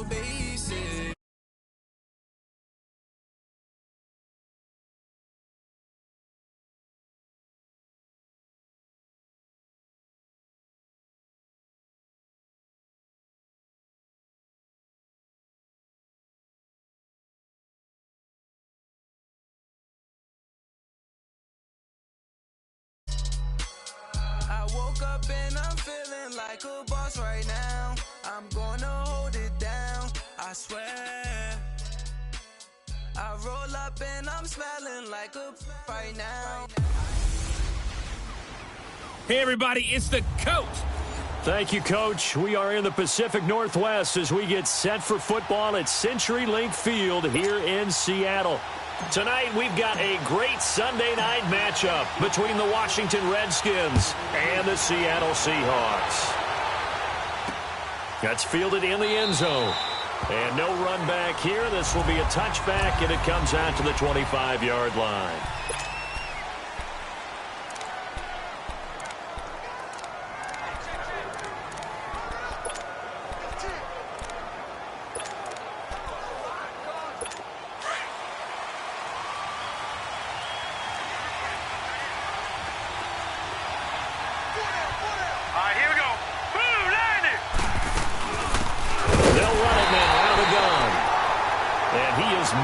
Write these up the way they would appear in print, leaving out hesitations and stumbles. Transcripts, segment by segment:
so basic. I woke up and I'm feeling like a boss right now. I'm gonna hold it down, I swear. I roll up and I'm smelling like a right now. Hey everybody, it's the coach. Thank you, Coach. We are in the Pacific Northwest as we get set for football at CenturyLink Field here in Seattle. Tonight, we've got a great Sunday night matchup between the Washington Redskins and the Seattle Seahawks. That's fielded in the end zone. And no run back here. This will be a touchback, and it comes out to the 25-yard line.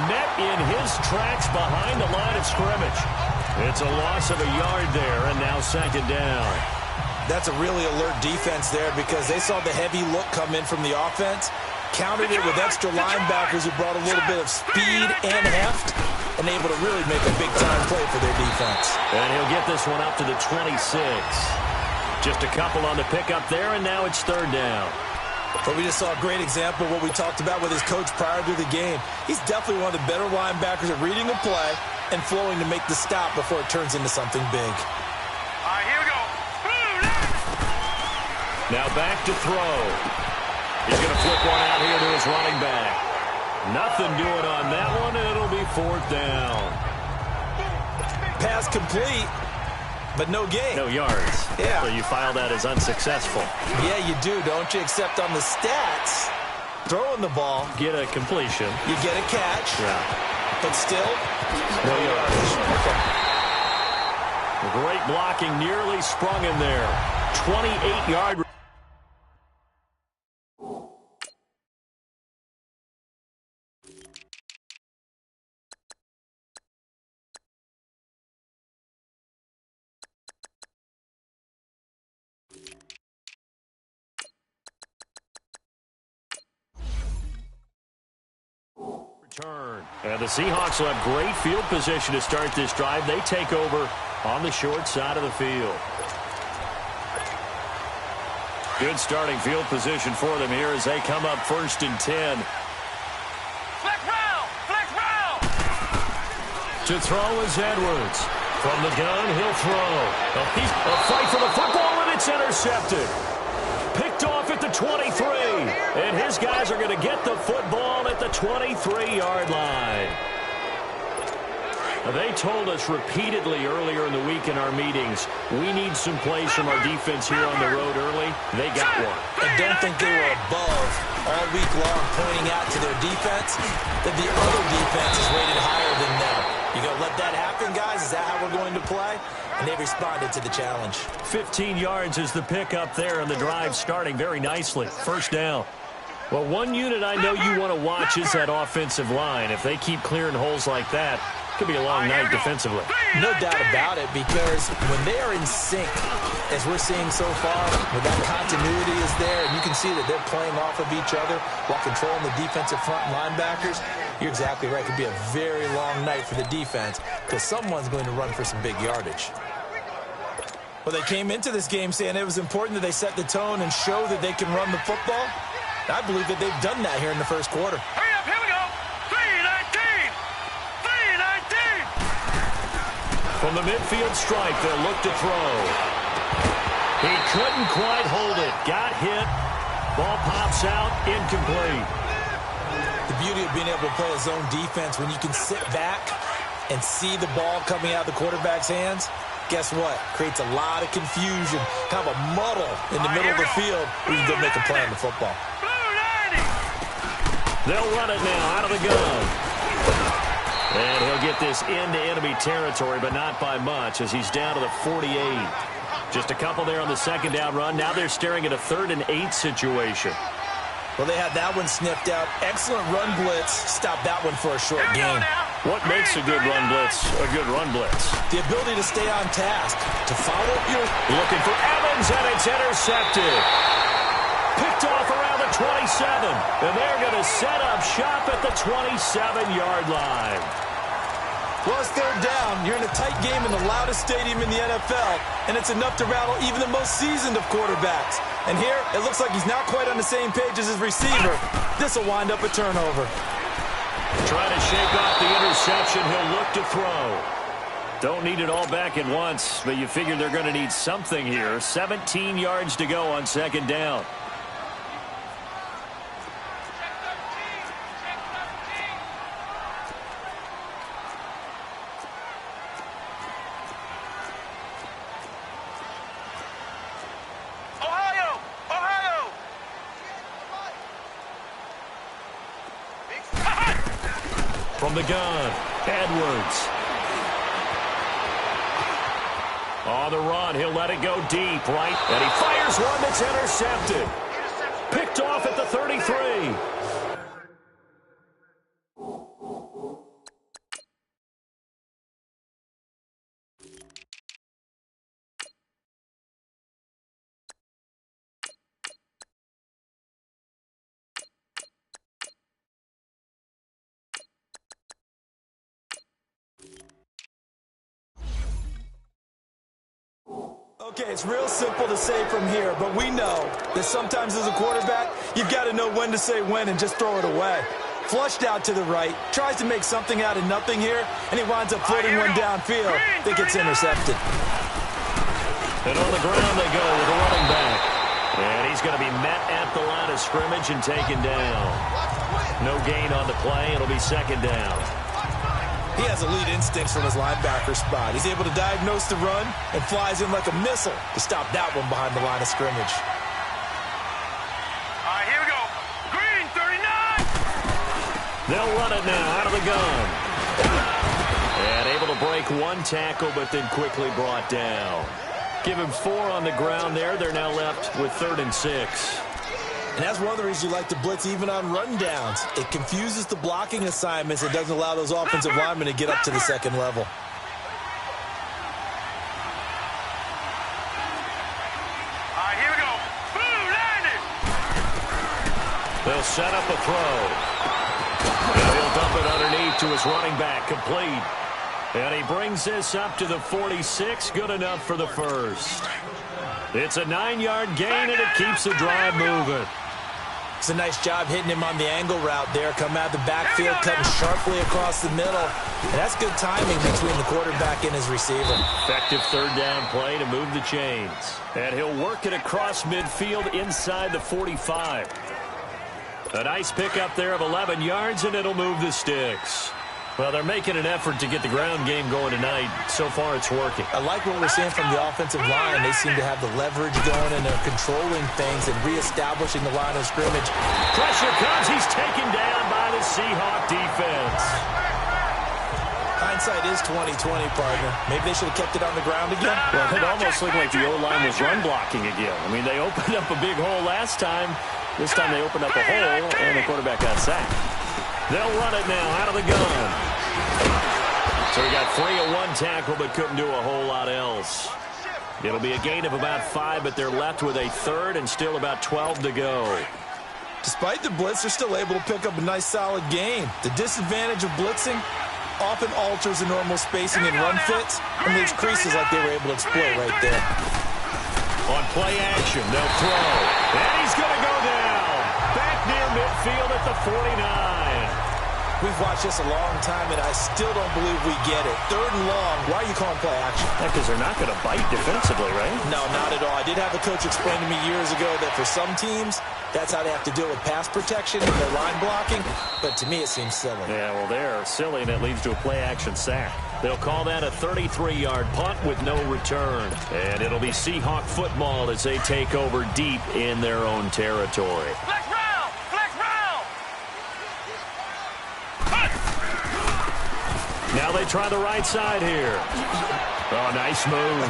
Met in his tracks behind the line of scrimmage. It's a loss of a yard there, and now second down. That's a really alert defense there because they saw the heavy look come in from the offense, countered it with extra linebackers who brought a little bit of speed and heft, and able to really make a big-time play for their defense. And he'll get this one up to the 26. Just a couple on the pickup there, and now it's third down. But we just saw a great example of what we talked about with his coach prior to the game. He's definitely one of the better linebackers at reading the play and flowing to make the stop before it turns into something big. All right, here we go. Now back to throw. He's going to flip one out here to his running back. Nothing doing on that one, and it'll be fourth down. Pass complete. But no gain. No yards. Yeah. So you file that as unsuccessful. Yeah, you do, don't you? Except on the stats, throwing the ball. Get a completion. You get a catch. Yeah. But still, no yards. Okay. Great blocking, nearly sprung in there. 28-yard. And the Seahawks will have great field position to start this drive. They take over on the short side of the field. Good starting field position for them here as they come up 1st and 10. Flex round! Flex round! To throw is Edwards. From the gun, he'll throw. A fight for the football, and it's intercepted. Picked off at the 23. And his guys are going to get the football at the 23-yard line. They told us repeatedly earlier in the week in our meetings, we need some plays from our defense here on the road early. They got one. I don't think they were above all week long pointing out to their defense that the other defense is rated higher than them. You going to let that happen, guys? Is that how we're going to play? And they responded to the challenge. 15 yards is the pickup there, and the drive starting very nicely. First down. Well, one unit I know you want to watch is that offensive line. If they keep clearing holes like that, it could be a long night defensively. No doubt about it, because when they are in sync, as we're seeing so far, when that continuity is there, and you can see that they're playing off of each other while controlling the defensive front linebackers, you're exactly right. It could be a very long night for the defense because someone's going to run for some big yardage. Well, they came into this game saying it was important that they set the tone and show that they can run the football. I believe that they've done that here in the first quarter. Hurry up, here we go. 3-19. 3-19. From the midfield stripe, they'll look to throw. He couldn't quite hold it. Got hit. Ball pops out. Incomplete. The beauty of being able to play a zone defense when you can sit back and see the ball coming out of the quarterback's hands, guess what? Creates a lot of confusion, kind of a muddle in the middle of the field where you can go make a play on the football. They'll run it now out of the gun. And he'll get this into enemy territory, but not by much as he's down to the 48. Just a couple there on the second down run. Now they're staring at a 3rd and 8 situation. Well, they had that one sniffed out. Excellent run blitz. Stop that one for a short gain. What makes a good run blitz a good run blitz? The ability to stay on task. To follow your... Looking for Evans, and it's intercepted. Picked off around the 27. And they're going to set up shop at the 27-yard line. Well, it's 3rd down. You're in a tight game in the loudest stadium in the NFL, and it's enough to rattle even the most seasoned of quarterbacks. And here, it looks like he's not quite on the same page as his receiver. This will wind up a turnover. Trying to shake off the interception. He'll look to throw. Don't need it all back at once, but you figure they're going to need something here. 17 yards to go on 2nd down. From the gun, Edwards. On the run, he'll let it go deep, right? And he fires one that's intercepted. Picked off at the 33. Okay, it's real simple to say from here, but we know that sometimes as a quarterback, you've got to know when to say when and just throw it away. Flushed out to the right, tries to make something out of nothing here, and he winds up floating one downfield. I think it's intercepted. And on the ground they go with a running back. And he's going to be met at the line of scrimmage and taken down. No gain on the play. It'll be 2nd down. He has elite instincts from his linebacker spot. He's able to diagnose the run and flies in like a missile to stop that one behind the line of scrimmage. All right, here we go. Green, 39. They'll run it now out of the gun. And able to break one tackle, but then quickly brought down. Give him 4 on the ground there. They're now left with 3rd and 6. And that's one of the reasons you like to blitz even on run downs. It confuses the blocking assignments. It doesn't allow those offensive linemen to get up to the 2nd level. All right, here we go. Boom, landed. They'll set up a throw. And he'll dump it underneath to his running back, complete. And he brings this up to the 46, good enough for the first. It's a 9-yard gain, and it keeps the drive moving. It's a nice job hitting him on the angle route there. Come out of the backfield, cutting sharply across the middle. And that's good timing between the quarterback and his receiver. Effective 3rd down play to move the chains. And he'll work it across midfield inside the 45. A nice pickup there of 11 yards, and it'll move the sticks. Well, they're making an effort to get the ground game going tonight. So far, it's working. I like what we're seeing from the offensive line. They seem to have the leverage going, and they're controlling things and reestablishing the line of scrimmage. Pressure comes. He's taken down by the Seahawk defense. Hindsight is 20/20, partner. Maybe they should have kept it on the ground again. Well, it almost looked like the O-line was run blocking again. I mean, they opened up a big hole last time. This time they opened up a hole, and the quarterback got sacked. They'll run it now out of the gun. So he got 3 of 1 tackle, but couldn't do a whole lot else. It'll be a gain of about 5, but they're left with a 3rd and still about 12 to go. Despite the blitz, they're still able to pick up a nice, solid gain. The disadvantage of blitzing often alters the normal spacing and run fits and leaves creases like they were able to exploit right there. On play action, they'll throw. And he's going to go down. Back near midfield at the 49. We've watched this a long time, and I still don't believe we get it. 3rd and long. Why are you calling play action? Because they're not going to bite defensively, right? No, not at all. I did have a coach explain to me years ago that for some teams, that's how they have to deal with pass protection and their line blocking. But to me, it seems silly. Yeah, well, they're silly, and it leads to a play-action sack. They'll call that a 33-yard punt with no return. And it'll be Seahawk football as they take over deep in their own territory. Flex round! Flex round! Now they try the right side here. Oh, nice move.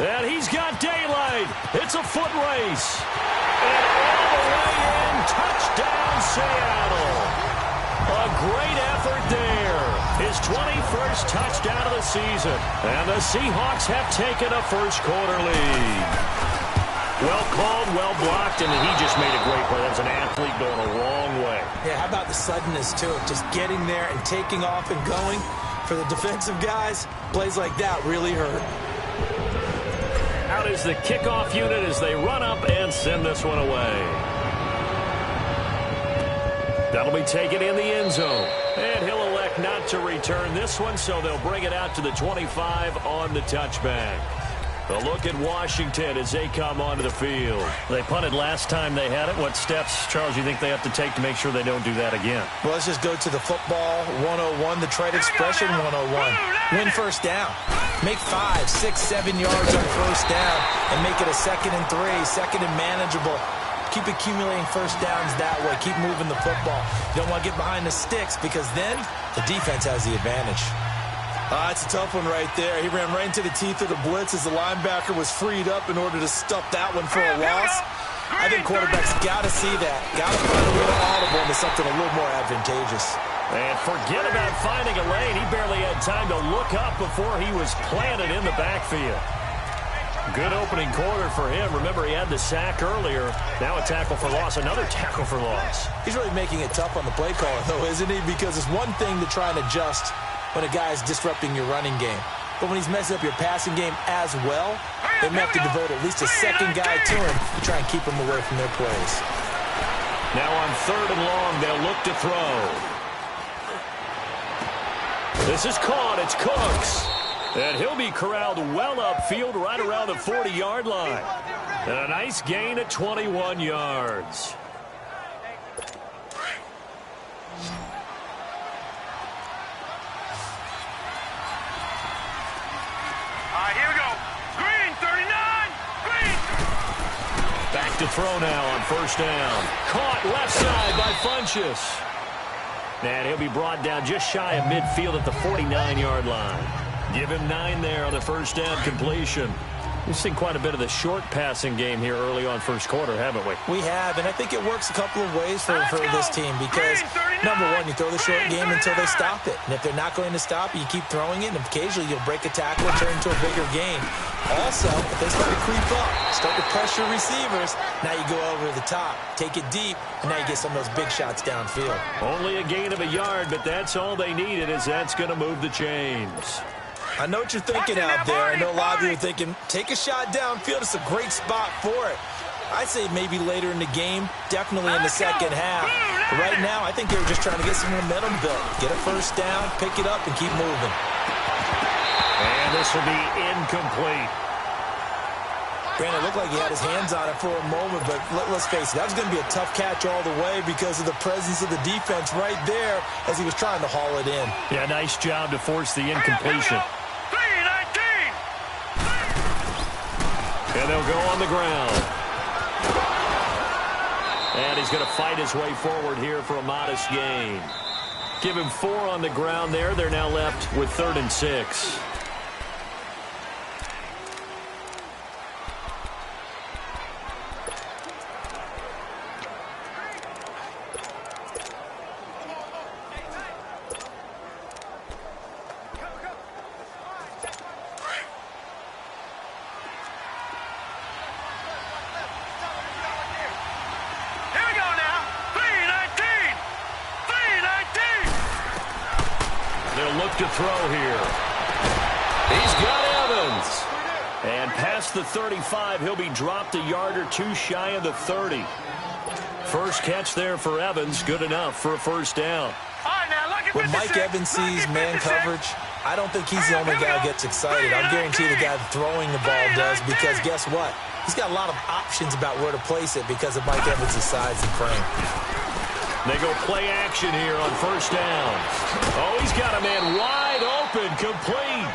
And he's got daylight. It's a foot race. And all the way in, touchdown Seattle. A great effort there. His 21st touchdown of the season. And the Seahawks have taken a first-quarter lead. Well called, well blocked, and he just made a great play. That's an athlete going a long way. Yeah, how about the suddenness to it? Just getting there and taking off and going. For the defensive guys, plays like that really hurt. Out is the kickoff unit as they run up and send this one away. That'll be taken in the end zone. And he'll elect not to return this one, so they'll bring it out to the 25 on the touchback. A look at Washington as they come onto the field. They punted last time they had it. What steps, Charles, you think they have to take to make sure they don't do that again? Well, let's just go to the football 101, the trade expression 101. Win first down. Make 5, 6, 7 yards on first down and make it a 2nd and 3, 2nd and manageable. Keep accumulating first downs that way. Keep moving the football. You don't want to get behind the sticks because then the defense has the advantage. It's a tough one right there. He ran right into the teeth of the blitz as the linebacker was freed up in order to stuff that one for a loss. I think quarterbacks got to see that. Got to find a little audible into something a little more advantageous. And forget about finding a lane. He barely had time to look up before he was planted in the backfield. Good opening quarter for him. Remember, he had the sack earlier. Now a tackle for loss, another tackle for loss. He's really making it tough on the play caller, though, isn't he? Because it's one thing to try and adjust when a guy is disrupting your running game. But when he's messing up your passing game as well, they may have to devote at least a second guy to him to try and keep him away from their plays. Now on 3rd and long, they'll look to throw. This is caught. It's Cooks. And he'll be corralled well upfield right around the 40-yard line. And a nice gain at 21 yards. Here we go. Green, 39. Green. Back to throw now on first down. Caught left side by Funchess. And he'll be brought down just shy of midfield at the 49-yard line. Give him 9 there on the first down completion. We've seen quite a bit of the short passing game here early on first quarter, haven't we? We have, and I think it works a couple of ways for this team because, number one, you throw the short game until they stop it. And if they're not going to stop it, you keep throwing it, and occasionally you'll break a tackle and turn into a bigger game. Also, if they start to creep up, start to pressure receivers, now you go over the top, take it deep, and now you get some of those big shots downfield. Only a gain of a yard, but that's all they needed, as that's going to move the chains. I know what you're thinking out there. I know a lot of you are thinking, take a shot downfield. It's a great spot for it. I'd say maybe later in the game, definitely in the second half. But right now, I think they were just trying to get some momentum built. Get a first down, pick it up, and keep moving. And this will be incomplete. Granted, it looked like he had his hands on it for a moment, but let's face it, that was going to be a tough catch all the way because of the presence of the defense right there as he was trying to haul it in. Yeah, nice job to force the incompletion. 3-19. And they'll go on the ground. And he's going to fight his way forward here for a modest gain. Give him 4 on the ground there. They're now left with 3rd and 6. To throw here. He's got Evans. And past the 35, he'll be dropped a yard or 2 shy of the 30. First catch there for Evans, good enough for a first down. When Mike Evans sees man coverage, I don't think he's the only guy who gets excited. I'll guarantee the guy throwing the ball does because guess what? He's got a lot of options about where to place it because of Mike Evans' size and frame. They go play action here on first down. Oh, he's got a man wide open, complete.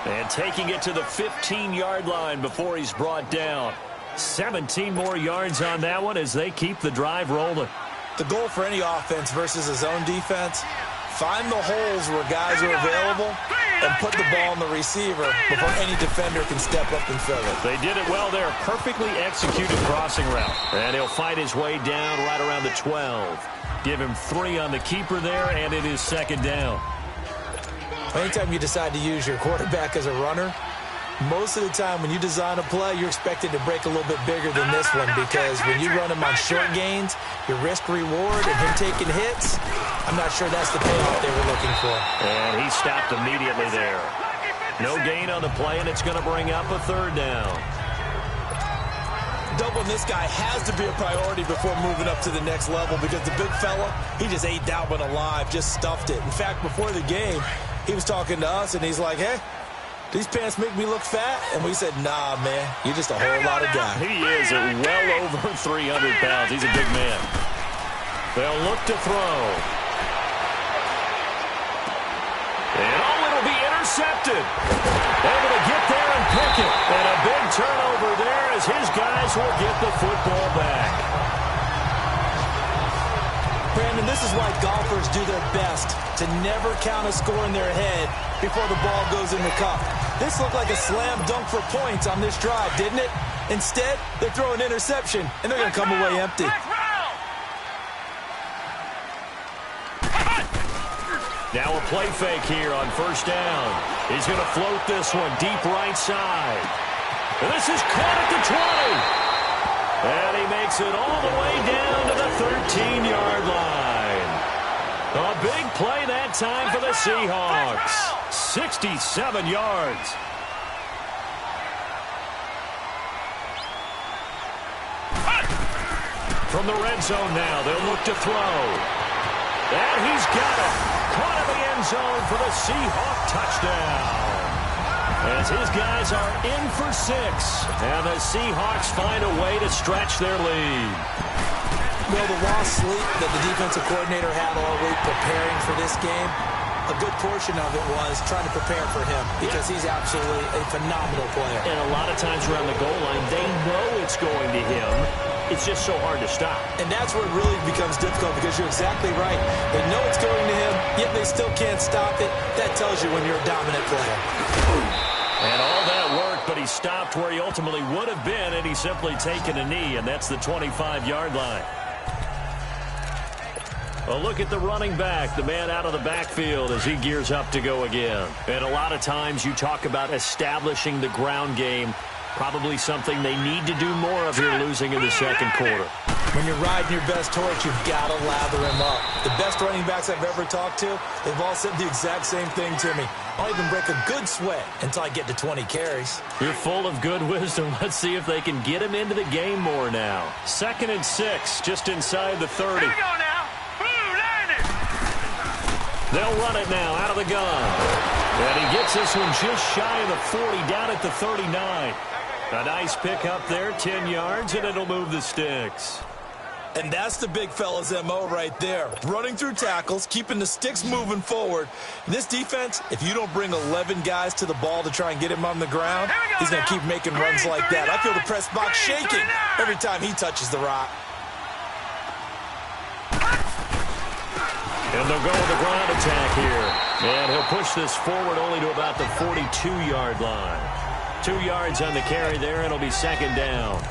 And taking it to the 15-yard line before he's brought down. 17 more yards on that one as they keep the drive rolling. The goal for any offense versus a zone defense, find the holes where guys are available and put the ball on the receiver before any defender can step up and fill it. They did it well there. Perfectly executed crossing route. And he'll fight his way down right around the 12. Give him 3 on the keeper there, and it is second down. Anytime you decide to use your quarterback as a runner, most of the time when you design a play, you're expected to break a little bit bigger than this one, because when you run him on short gains, your risk-reward and him taking hits, I'm not sure that's the payoff they were looking for. And he stopped immediately there. No gain on the play, and it's going to bring up a third down. Doubling this guy has to be a priority before moving up to the next level, because the big fella, he just ate that one alive, just stuffed it. In fact, before the game, he was talking to us, and he's like, hey, these pants make me look fat? And we said, nah, man, you're just a whole lot of guy. He is well over 300 pounds. He's a big man. They'll look to throw. And it'll be intercepted. Able to get there and pick it. And a big turnover there as his guys will get the football back. Brandon, this is why golfers do their best to never count a score in their head before the ball goes in the cup. This looked like a slam dunk for points on this drive, didn't it? Instead, they throw an interception, and they're going to come away empty. Now a play fake here on first down. He's going to float this one deep right side. And this is caught at the 20. And he makes it all the way down to the 13-yard line. A big play that time for the Seahawks. 67 yards. From the red zone now, they'll look to throw. And he's got it. Caught in the end zone for the Seahawk touchdown. As his guys are in for 6. And the Seahawks find a way to stretch their lead. Well, the lost sleep that the defensive coordinator had all week preparing for this game, a good portion of it was trying to prepare for him, because he's absolutely a phenomenal player. And a lot of times around the goal line, they know it's going to him. It's just so hard to stop. And that's where it really becomes difficult, because you're exactly right. They know it's going to him, yet they still can't stop it. That tells you when you're a dominant player. And all that work, but he stopped where he ultimately would have been, and he's simply taken a knee, and that's the 25-yard line. A look at the running back, the man out of the backfield as he gears up to go again. And a lot of times you talk about establishing the ground game, probably something they need to do more of here losing in the second quarter. When you're riding your best horse, you've got to lather him up. The best running backs I've ever talked to, they've all said the exact same thing to me. I'll even break a good sweat until I get to 20 carries. You're full of good wisdom. Let's see if they can get him into the game more now. 2nd and 6, just inside the 30. Here we go now. They'll run it now out of the gun. And he gets this one just shy of the 40, down at the 39. A nice pick up there, 10 yards, and it'll move the sticks. And that's the big fella's MO right there. Running through tackles, keeping the sticks moving forward. This defense, if you don't bring 11 guys to the ball to try and get him on the ground, he's going to keep making runs like that. I feel the press box shaking every time he touches the rock. And they'll go with the ground attack here. And he'll push this forward only to about the 42-yard line. 2 yards on the carry there, and it'll be second down.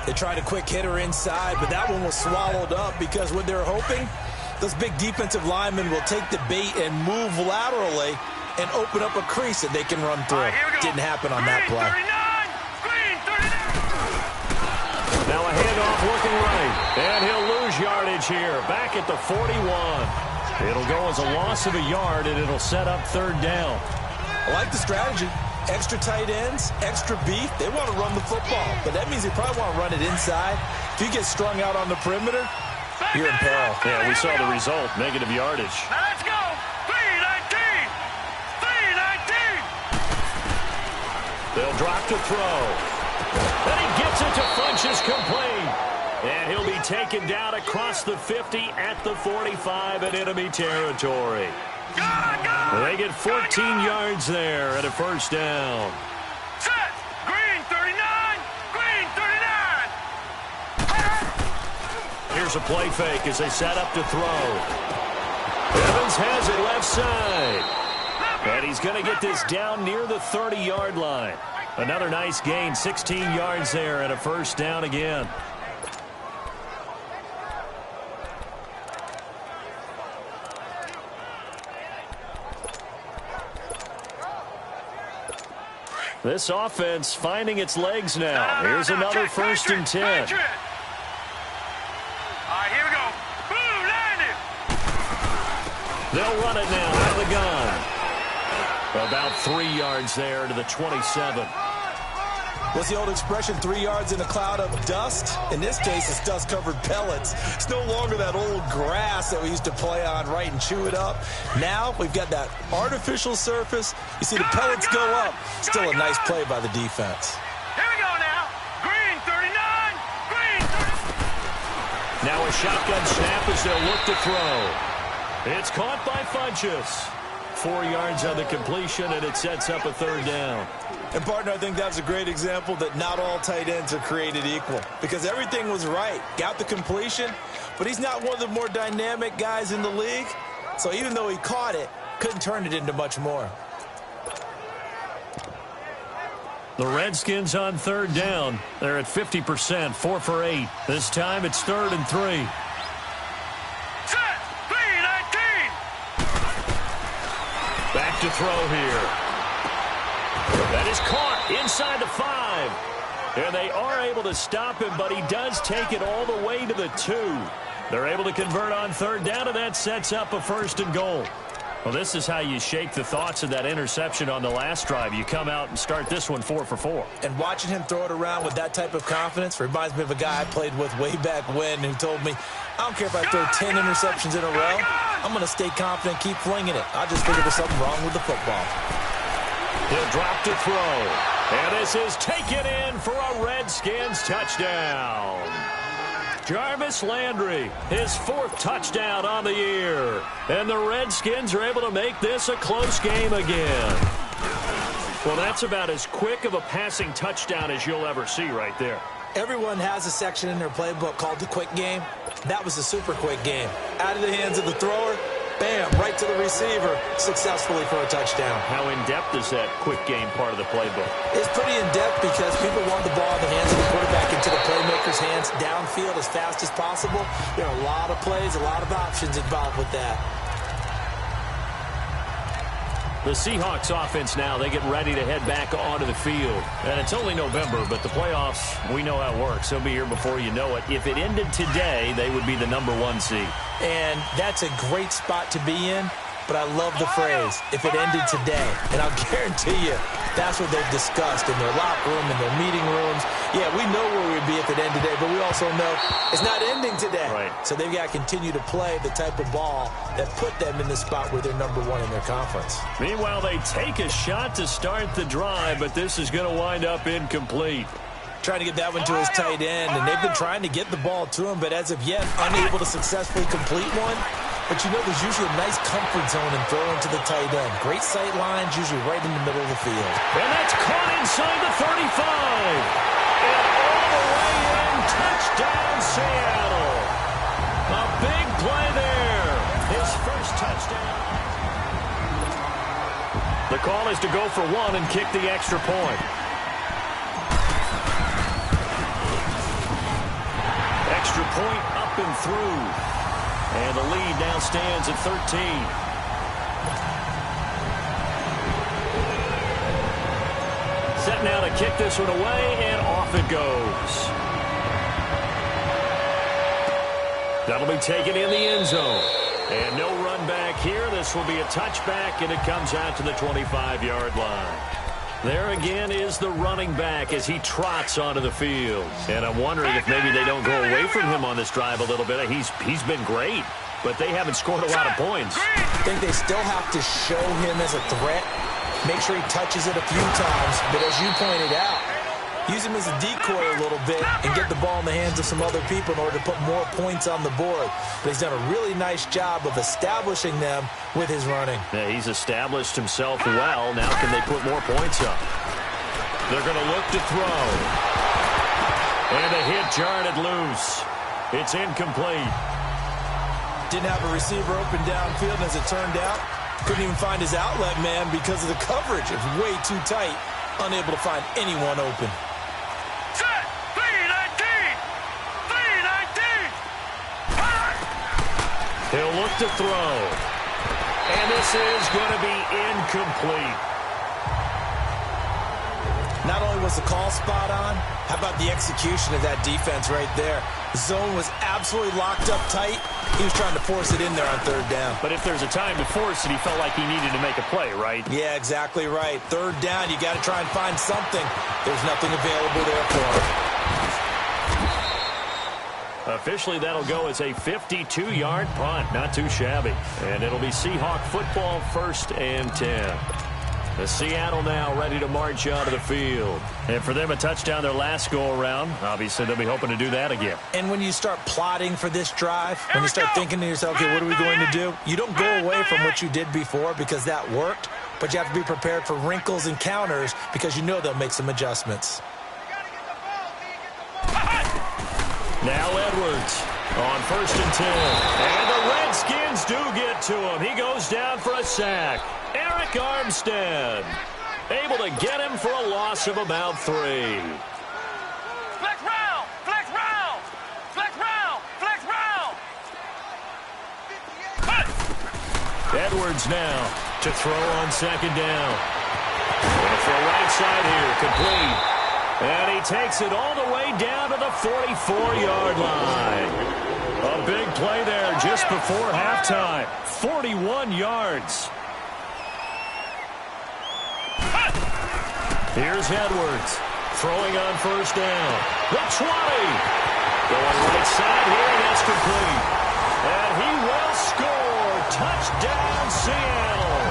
They tried a quick hitter inside, but that one was swallowed up, because what they're hoping, those big defensive linemen will take the bait and move laterally and open up a crease that they can run through. Didn't happen on that play. Now a handoff looking right, and he'll lose yardage here, back at the 41. It'll go as a loss of a yard, and it'll set up third down. I like the strategy. Extra tight ends, extra beef. They want to run the football, but that means they probably want to run it inside. If you get strung out on the perimeter, you're in peril. Yeah, we saw the result, negative yardage. Now let's go. 319. 319. They'll drop to throw. And he gets it to Funchess complete. And he'll be taken down across the 50 at the 45 in enemy territory. They get 14 yards there at a first down. Set. Green 39. Green 39. Here's a play fake as they set up to throw. Evans has it left side. And he's going to get this down near the 30-yard line. Another nice gain, 16 yards there, and a first down again. This offense finding its legs now. Here's another first and 10. All right, here we go. Boom, landed. They'll run it now out of the gun. About 3 yards there to the 27. What's the old expression, 3 yards in a cloud of dust? In this case, it's dust-covered pellets. It's no longer that old grass that we used to play on, right, and chew it up. Now we've got that artificial surface. You see the pellets go up. Still a nice play by the defense. Here we go now. Green 39. Green 39. Now a shotgun snap as they'll look to throw. It's caught by Funchess. 4 yards on the completion, and it sets up a third down. And, partner, I think that was a great example that not all tight ends are created equal, because everything was right. Got the completion, but he's not one of the more dynamic guys in the league. So even though he caught it, couldn't turn it into much more. The Redskins on third down. They're at 50%, 4 for 8. This time it's 3rd and 3. Set. 3-19. Back to throw here. That is caught inside the 5. And they are able to stop him, but he does take it all the way to the 2. They're able to convert on third down, and that sets up a 1st and goal. Well, this is how you shake the thoughts of that interception on the last drive. You come out and start this one 4 for 4. And watching him throw it around with that type of confidence reminds me of a guy I played with way back when who told me, I don't care if I throw 10 interceptions in a row. I'm going to stay confident, keep flinging it. I just figured there's something wrong with the football. He'll drop to throw. And this is taken in for a Redskins touchdown. Jarvis Landry, his 4th touchdown on the year. And the Redskins are able to make this a close game again. Well, that's about as quick of a passing touchdown as you'll ever see right there. Everyone has a section in their playbook called the quick game. That was a super quick game. Out of the hands of the thrower, bam, right to the receiver, successfully for a touchdown. How in-depth is that quick game part of the playbook? It's pretty in-depth because people want the ball in the hands of the quarterback into the playmaker's hands downfield as fast as possible. There are a lot of plays, a lot of options involved with that. The Seahawks offense now, they get ready to head back onto the field. And it's only November, but the playoffs, we know how it works. They'll be here before you know it. If it ended today, they would be the number 1 seed. And that's a great spot to be in, but I love the phrase, if it ended today. And I'll guarantee you, that's what they've discussed in their locker room, in their meeting rooms. Yeah, we know where we'd be if it ended today, but we also know it's not ending today. Right. So they've got to continue to play the type of ball that put them in the spot where they're number 1 in their conference. Meanwhile, they take a shot to start the drive, but this is going to wind up incomplete. Trying to get that one to his tight end, and they've been trying to get the ball to him, but as of yet, unable to successfully complete one. But you know, there's usually a nice comfort zone in throwing to the tight end. Great sight lines, usually right in the middle of the field. And that's caught inside the 35. And all the way in, touchdown Seattle. A big play there. His first touchdown. The call is to go for 1 and kick the extra point. Extra point up and through. And the lead now stands at 13. Set now to kick this one away, and off it goes. That'll be taken in the end zone. And no run back here. This will be a touchback, and it comes out to the 25-yard line. There again is the running back as he trots onto the field. And I'm wondering if maybe they don't go away from him on this drive a little bit. He's been great, but they haven't scored a lot of points. I think they still have to show him as a threat. Make sure he touches it a few times. But as you pointed out, use him as a decoy a little bit and get the ball in the hands of some other people in order to put more points on the board. But he's done a really nice job of establishing them with his running. Yeah, he's established himself well. Now can they put more points up? They're going to look to throw. And a hit jarred it loose. It's incomplete. Didn't have a receiver open downfield, and as it turned out, couldn't even find his outlet man because of the coverage. It's way too tight, unable to find anyone open. Set! 319! 319! He'll look to throw. And this is going to be incomplete. Not only was the call spot on, how about the execution of that defense right there? The zone was absolutely locked up tight. He was trying to force it in there on third down. But if there's a time to force it, he felt like he needed to make a play, right? Yeah, exactly right. Third down, you got to try and find something. There's nothing available there for him. Officially, that'll go as a 52-yard punt. Not too shabby. And it'll be Seahawk football, 1st and 10. The Seattle now ready to march out of the field. And for them, a touchdown their last go-around. Obviously, they'll be hoping to do that again. And when you start plotting for this drive, when you start thinking to yourself, okay, what are we going to do? You don't go away from what you did before because that worked, but you have to be prepared for wrinkles and counters because you know they'll make some adjustments. Now Edwards on 1st and 10. And the Redskins do get to him. He goes down for a sack. Eric Armstead able to get him for a loss of about 3. Flex round! Flex round! Flex round! Flex round! Edwards now to throw on 2nd down. Going for a right side here, complete. And he takes it all the way down to the 44-yard line. A big play there just before halftime. 41 yards. Here's Edwards throwing on 1st down. The 20. Going right side here, and that's complete. And he will score. Touchdown, Seattle.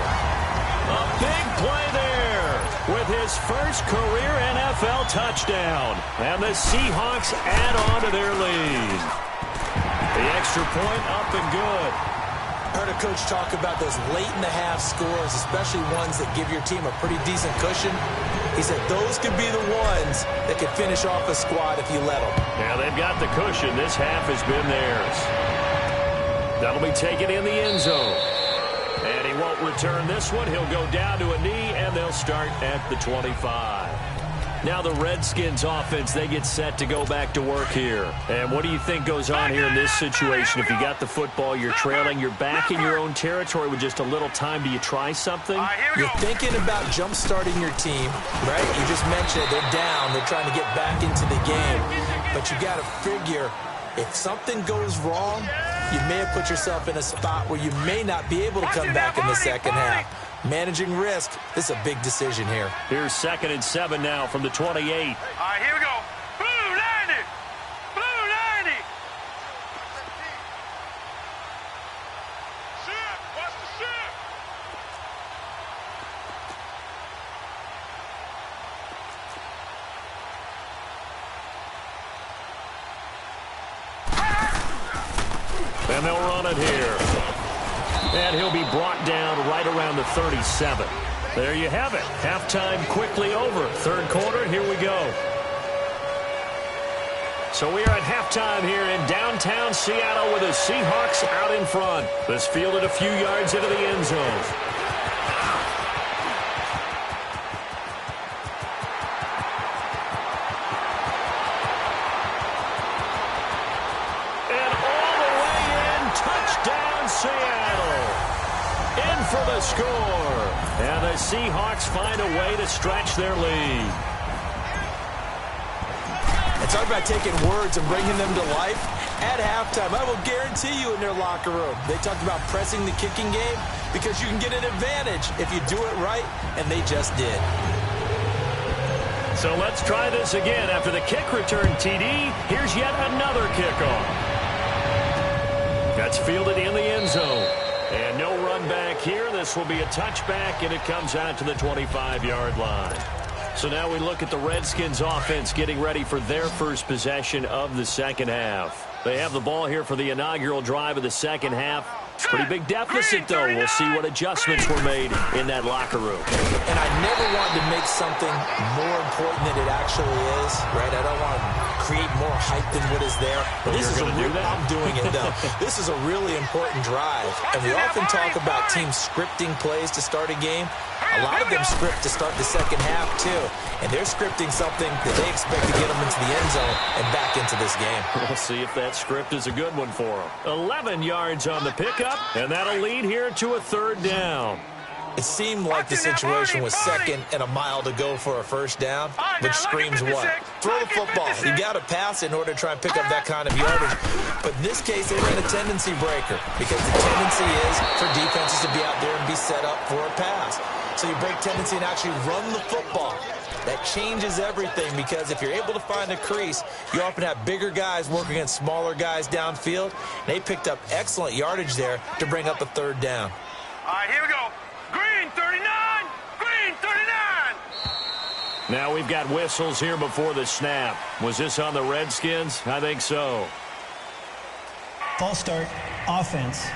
A big play there with his first career NFL touchdown. And the Seahawks add on to their lead. The extra point up and good. I heard a coach talk about those late-in-the-half scores, especially ones that give your team a pretty decent cushion. He said those could be the ones that could finish off a squad if you let them. Yeah, they've got the cushion. This half has been theirs. That'll be taken in the end zone. And he won't return this one. He'll go down to a knee, and they'll start at the 25. Now the Redskins offense, they get set to go back to work here. And what do you think goes on here in this situation? If you got the football, you're trailing, you're back in your own territory with just a little time. Do you try something? You're thinking about jump-starting your team, right? You just mentioned it. They're down. They're trying to get back into the game. But you got to figure if something goes wrong, you may have put yourself in a spot where you may not be able to come back in the second half. Managing risk, this is a big decision here. Here's 2nd and 7 now from the 28. All right, here we go. Blue 90. Blue 90. Shift. Watch the shift. And they'll run it here. And he'll be brought down right around the 37. There you have it. Halftime quickly over. Third quarter, here we go. So we are at halftime here in downtown Seattle with the Seahawks out in front. This fielded a few yards into the end zone. For the score. And the Seahawks find a way to stretch their lead. It's all about taking words and bringing them to life. At halftime, I will guarantee you in their locker room, they talked about pressing the kicking game because you can get an advantage if you do it right, and they just did. So let's try this again. After the kick return, TD, here's yet another kickoff. That's fielded in the end zone. And no run back here. This will be a touchback, and it comes out to the 25-yard line. So now we look at the Redskins offense getting ready for their first possession of the second half. They have the ball here for the inaugural drive of the second half. Pretty big deficit, though. We'll see what adjustments were made in that locker room. And I never wanted to make something more important than it actually is, right? I don't want to create more hype than what is there. But this is I'm doing it, though. This is a really important drive. And we often talk about teams scripting plays to start a game. A lot of them script to start the second half, too. And they're scripting something that they expect to get them into the end zone and back into this game. We'll see if that script is a good one for them. 11 yards on the pickup, and that'll lead here to a third down. It seemed like the situation was second and a mile to go for a first down, which screams what? Throw the football. You got to pass in order to try and pick up that kind of yardage. But in this case, they ran a tendency breaker because the tendency is for defenses to be out there and be set up for a pass. So you break tendency and actually run the football. That changes everything because if you're able to find a crease, you often have bigger guys working against smaller guys downfield. They picked up excellent yardage there to bring up a third down. All right, here we go. Green 39, green 39. Now we've got whistles here before the snap. Was this on the Redskins? I think so. False start, offense.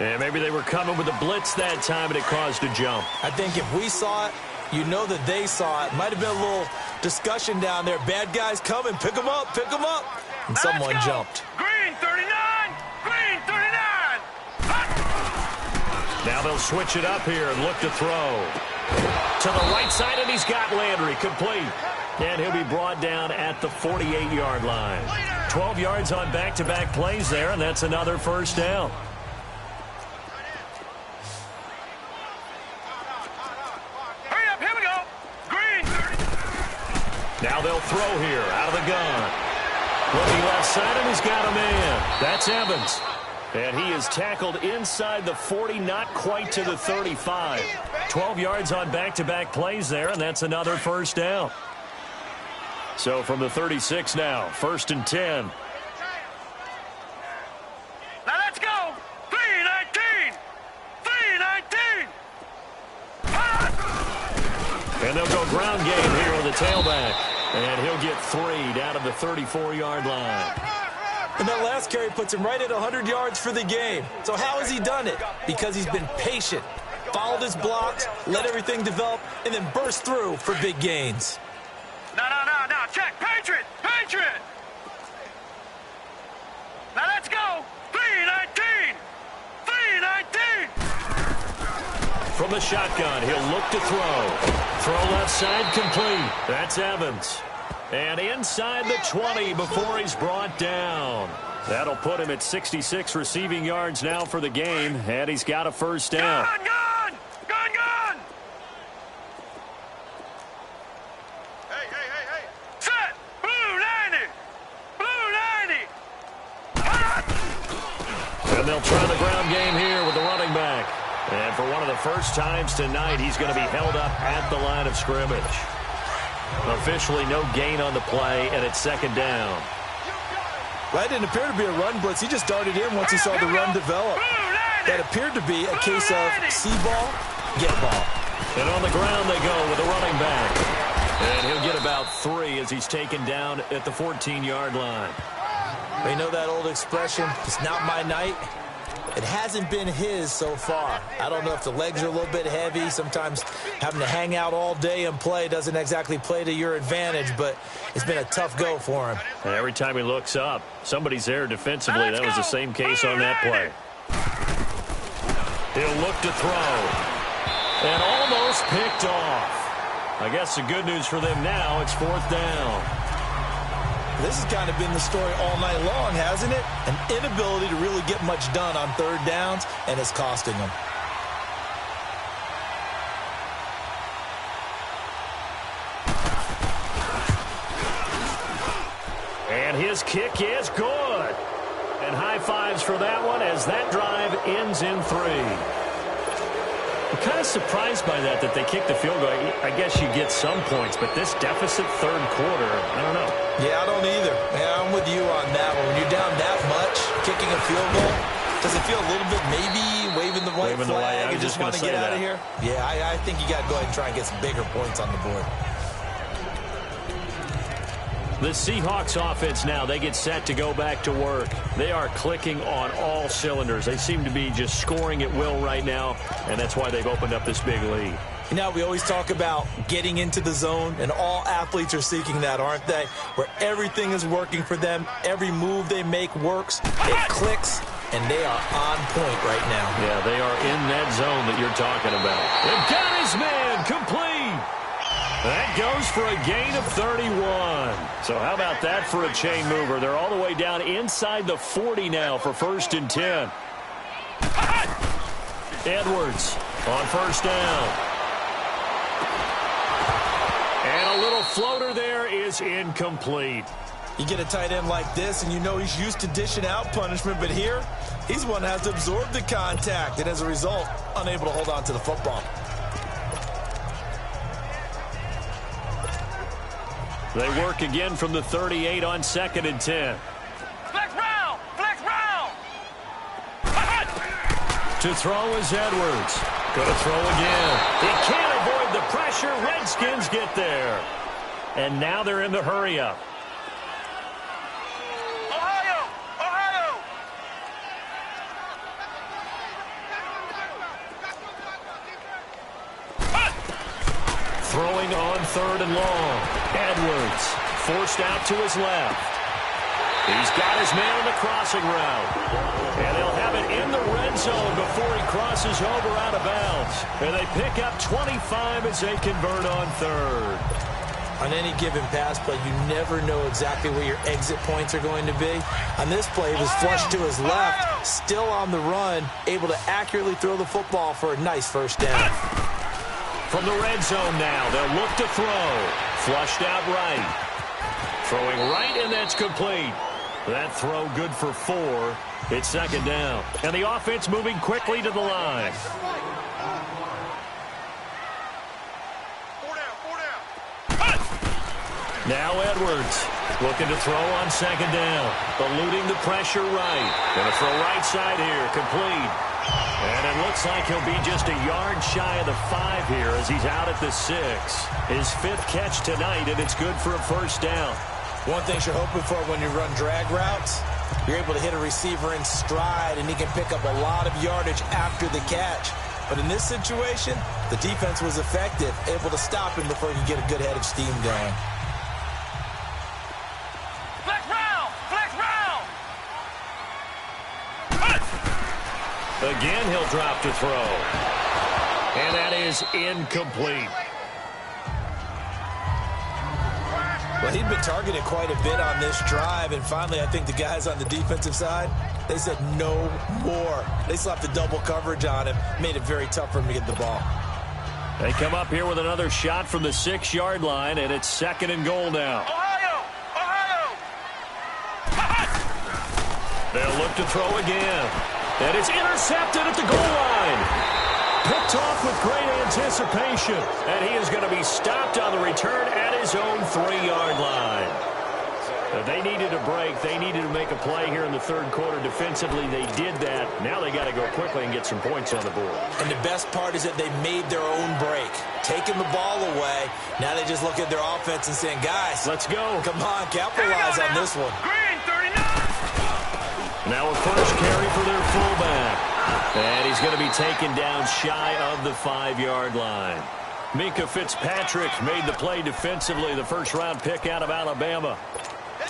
And maybe they were coming with a blitz that time and it caused a jump. I think if we saw it, you know that they saw it. Might have been a little discussion down there. Bad guys coming. Pick them up. Pick them up. And someone jumped. Green 39. Green 39. Now they'll switch it up here and look to throw. To the right side, and he's got Landry complete. And he'll be brought down at the 48-yard line. 12 yards on back-to-back plays there, and that's another first down. Now they'll throw here out of the gun. Looking left side, and he's got a man. That's Evans. And he is tackled inside the 40, not quite to the 35. 12 yards on back-to-back plays there, and that's another first down. So from the 36 now, 1st and 10. Now let's go. 3-19. 3-19. And they'll go ground game here with the tailback. And he'll get 3 down to the 34-yard line. And that last carry puts him right at 100 yards for the game. So how has he done it? Because he's been patient, followed his blocks, let everything develop, and then burst through for big gains. No. Check. Patriot. Now let's go. 3-19. 3-19. From the shotgun, he'll look to throw. Throw left side complete. That's Evans. And inside the 20 before he's brought down. That'll put him at 66 receiving yards now for the game, and he's got a first down. Gun. Hey. Set. Blue 90. And they'll try the ground game here with the running back. And for one of the first times tonight, he's going to be held up at the line of scrimmage. Officially no gain on the play, and it's second down. That didn't appear to be a run blitz. He just darted in once he saw the run develop. That appeared to be a case of see ball, get ball. And on the ground they go with the running back. And he'll get about 3 as he's taken down at the 14-yard line. They know that old expression, it's not my night. It hasn't been his so far. I don't know if the legs are a little bit heavy. Sometimes having to hang out all day and play doesn't exactly play to your advantage, but it's been a tough go for him. And every time he looks up, somebody's there defensively. That was the same case on that play. He'll look to throw. And almost picked off. I guess the good news for them now, it's 4th down. This has kind of been the story all night long, hasn't it? An inability to really get much done on third downs, and it's costing them. And his kick is good. And high fives for that one as that drive ends in 3. I'm kind of surprised by that they kicked the field goal. I guess you get some points, but this deficit third quarter, I don't know. Yeah, I don't either. Yeah, I'm with you on that one. When you're down that much, kicking a field goal, does it feel a little bit maybe waving the white flag and just want to get out of here? Yeah, I think you got to go ahead and try and get some bigger points on the board. The Seahawks offense now, they get set to go back to work. They are clicking on all cylinders. They seem to be just scoring at will right now, and that's why they've opened up this big lead. You know, we always talk about getting into the zone, and all athletes are seeking that, aren't they? Where everything is working for them. Every move they make works. It clicks, and they are on point right now. Yeah, they are in that zone that you're talking about. They've got his man complete. That goes for a gain of 31. So how about that for a chain mover? They're all the way down inside the 40 now for 1st and 10. Edwards on 1st down. And a little floater there is incomplete. You get a tight end like this, and you know he's used to dishing out punishment, but here, he's one that has to absorb the contact, and as a result, unable to hold on to the football. They work again from the 38 on 2nd and 10. Flex round! Flex round! To throw is Edwards. Gonna throw again. He can't avoid the pressure. Redskins get there. And now they're in the hurry-up. Ohio! Ohio! Throwing on 3rd and long. Edwards forced out to his left. He's got his man on the crossing route. And they'll have it in the red zone before he crosses over out of bounds. And they pick up 25 as they convert on 3rd. On any given pass play, you never know exactly where your exit points are going to be. On this play, he was flushed to his left, still on the run, able to accurately throw the football for a nice 1st down. From the red zone now, they'll look to throw. Flushed out right. Throwing right, and that's complete. That throw good for 4. It's 2nd down. And the offense moving quickly to the line. 4 down. Now Edwards looking to throw on 2nd down. Eluding the pressure right. Going to throw right side here. Complete. And it looks like he'll be just a yard shy of the 5 here as he's out at the 6. His 5th catch tonight, and it's good for a 1st down. One thing you're hoping for when you run drag routes, you're able to hit a receiver in stride, and he can pick up a lot of yardage after the catch. But in this situation, the defense was effective, able to stop him before he could get a good head of steam going. Flex round! Flex round! Again, he'll drop to throw. And that is incomplete. Well, he'd been targeted quite a bit on this drive, and finally I think the guys on the defensive side, they said no more. They slapped the double coverage on him, made it very tough for him to get the ball. They come up here with another shot from the 6-yard line, and it's 2nd and goal now. Ohio! Ohio! They'll look to throw again. And it's intercepted at the goal line. Picked off with great anticipation. And he is going to be stopped on the return at his own 3-yard line. They needed a break. They needed to make a play here in the 3rd quarter. Defensively, they did that. Now they got to go quickly and get some points on the board. And the best part is that they made their own break. Taking the ball away. Now they just look at their offense and saying, guys, let's go. Come on, capitalize on this one. Green 39! Now a first carry for their fullback. And he's going to be taken down shy of the 5-yard line. Mika Fitzpatrick made the play defensively, the first-round pick out of Alabama.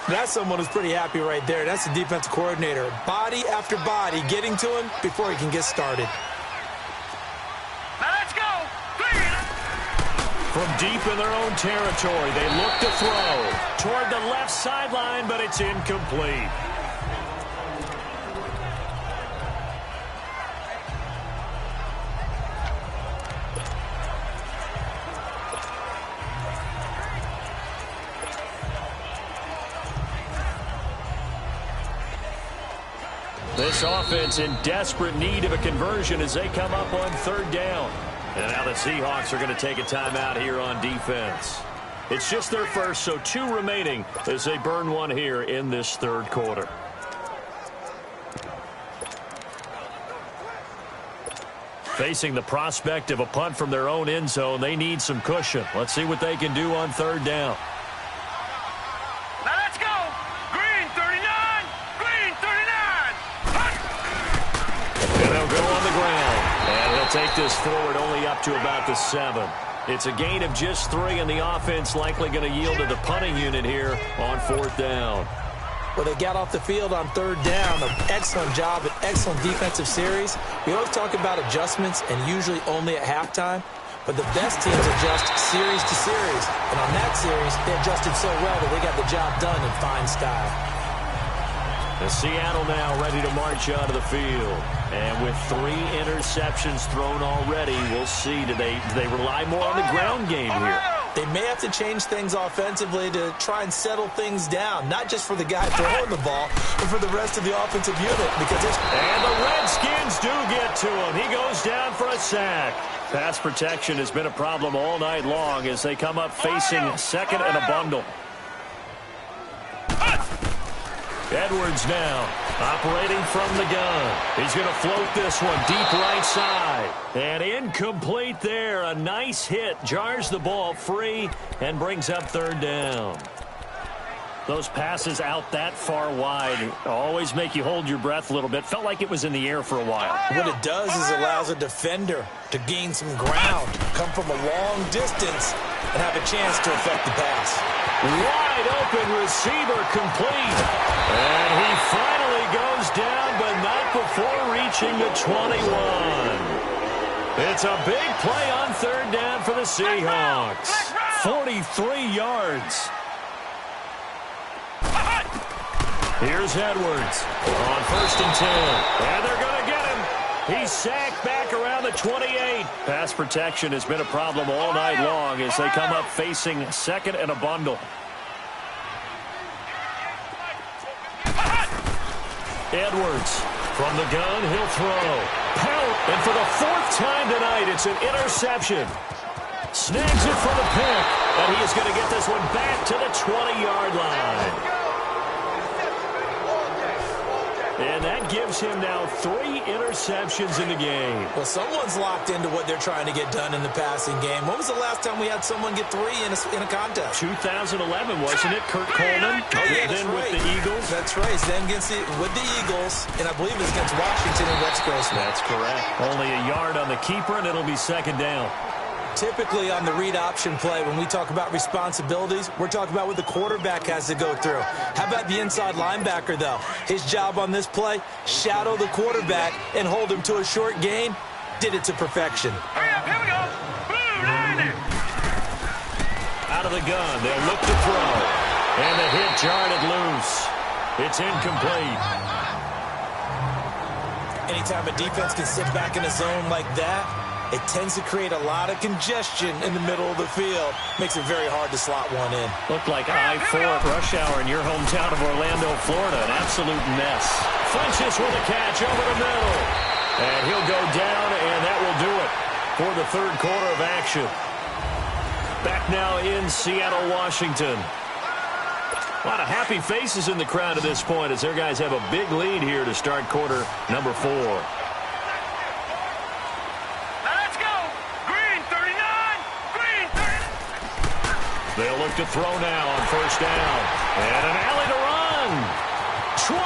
That's someone who's pretty happy right there. That's the defensive coordinator. Body after body getting to him before he can get started. Now let's go! Clear! From deep in their own territory, they look to throw toward the left sideline, but it's incomplete. This offense in desperate need of a conversion as they come up on 3rd down. And now the Seahawks are going to take a timeout here on defense. It's just their first, so 2 remaining as they burn one here in this 3rd quarter. Facing the prospect of a punt from their own end zone, they need some cushion. Let's see what they can do on 3rd down. Now take this forward only up to about the 7. It's a gain of just 3, and the offense likely going to yield to the punting unit here on 4th down. Well, they got off the field on 3rd down. An excellent job, an excellent defensive series. We always talk about adjustments, and usually only at halftime. But the best teams adjust series to series. And on that series, they adjusted so well that they got the job done in fine style. The Seattle now ready to march onto the field. And with 3 interceptions thrown already, we'll see. Do they rely more on the ground game here? They may have to change things offensively to try and settle things down, not just for the guy throwing the ball, but for the rest of the offensive unit. And the Redskins do get to him. He goes down for a sack. Pass protection has been a problem all night long as they come up facing 2nd and a bundle. Edwards now operating from the gun. He's going to float this one deep right side. And incomplete there. A nice hit. Jars the ball free and brings up 3rd down. Those passes out that far wide always make you hold your breath a little bit. Felt like it was in the air for a while. What it does is it allows a defender to gain some ground, come from a long distance, and have a chance to affect the pass. Wide open receiver complete. And he finally goes down, but not before reaching the 21. It's a big play on 3rd down for the Seahawks. 43 yards. Here's Edwards on 1st and 10. And they're going to get him. He's sacked back around the 28. Pass protection has been a problem all night long as they come up facing 2nd and a bundle. Edwards from the gun. He'll throw. Pout. And for the 4th time tonight, it's an interception. Snags it for the pick. And he is going to get this one back to the 20-yard line. And that gives him now 3 interceptions in the game. Well, someone's locked into what they're trying to get done in the passing game. When was the last time we had someone get 3 in a contest? 2011, wasn't it? Kurt Coleman. Oh, yeah, then right. with the Eagles. That's right. Then with the Eagles, and I believe it's against Washington and Rex Grossman. That's correct. Only a yard on the keeper, and it'll be 2nd down. Typically on the read option play, when we talk about responsibilities, we're talking about what the quarterback has to go through. How about the inside linebacker, though? His job on this play, shadow the quarterback and hold him to a short gain. Did it to perfection. Here we go. Blue, Randy. Out of the gun, they'll look to throw. And the hit jarred it loose. It's incomplete. Anytime a defense can sit back in a zone like that, it tends to create a lot of congestion in the middle of the field. Makes it very hard to slot one in. Looked like I-4 at rush hour in your hometown of Orlando, Florida. An absolute mess. Funches with a catch over the middle. And he'll go down, and that will do it for the 3rd quarter of action. Back now in Seattle, Washington. A lot of happy faces in the crowd at this point as their guys have a big lead here to start quarter number 4. They'll look to throw now on 1st down. And an alley to run. 20,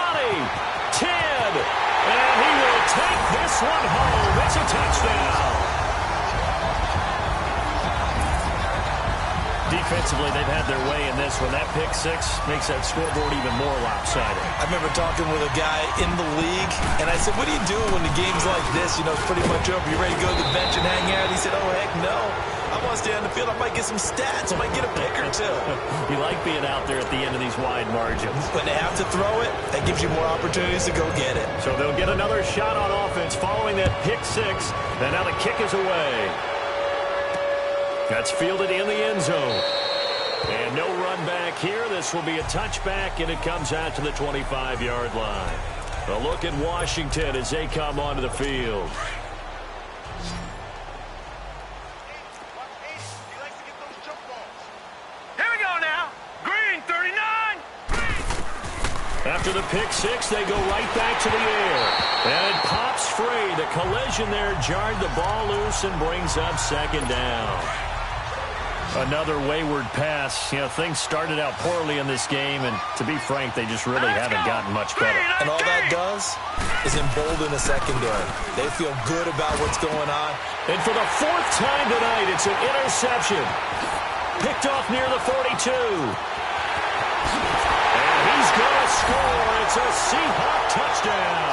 10, and he will take this one home. It's a touchdown. Defensively, they've had their way in this one. That pick 6 makes that scoreboard even more lopsided. I remember talking with a guy in the league, and I said, what do you do when the game's like this? You know, it's pretty much over. You ready to go to the bench and hang out? He said, oh, heck no. I want to stay on the field. I might get some stats. I might get a pick or 2. You like being out there at the end of these wide margins. When they have to throw it, that gives you more opportunities to go get it. So they'll get another shot on offense following that pick 6. And now the kick is away. That's fielded in the end zone. And no run back here. This will be a touchback, and it comes out to the 25-yard line. A look at Washington as they come onto the field. After the pick 6, they go right back to the air. And it pops free. The collision there jarred the ball loose and brings up 2nd down. Another wayward pass. You know, things started out poorly in this game, and to be frank, they just really haven't gotten much better. And all that does is embolden the secondary. They feel good about what's going on. And for the fourth time tonight, it's an interception. Picked off near the 42. And he's going to score. It's a Seahawk touchdown.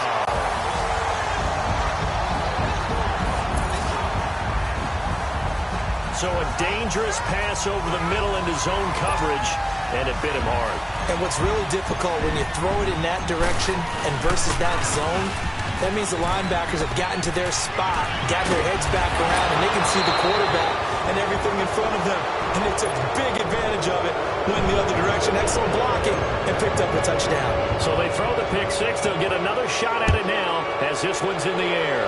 So a dangerous pass over the middle into zone coverage, and it bit him hard. And what's really difficult when you throw it in that direction and versus that zone, that means the linebackers have gotten to their spot, got their heads back around, and they can see the quarterback and everything in front of them. And they took big advantage of it, went the other direction, excellent blocking, and picked up a touchdown. So they throw the pick six. They'll get another shot at it now as this one's in the air.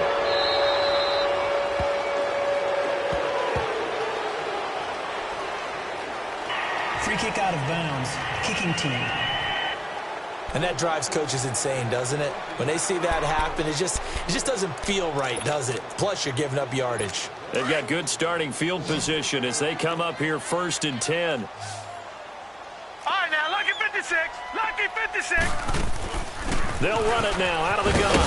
Free kick out of bounds. Kicking team. And that drives coaches insane, doesn't it? When they see that happen, it just doesn't feel right, does it? Plus, you're giving up yardage. They've got good starting field position as they come up here 1st and 10. All right, now, lucky 56. Lucky 56. They'll run it now out of the gun.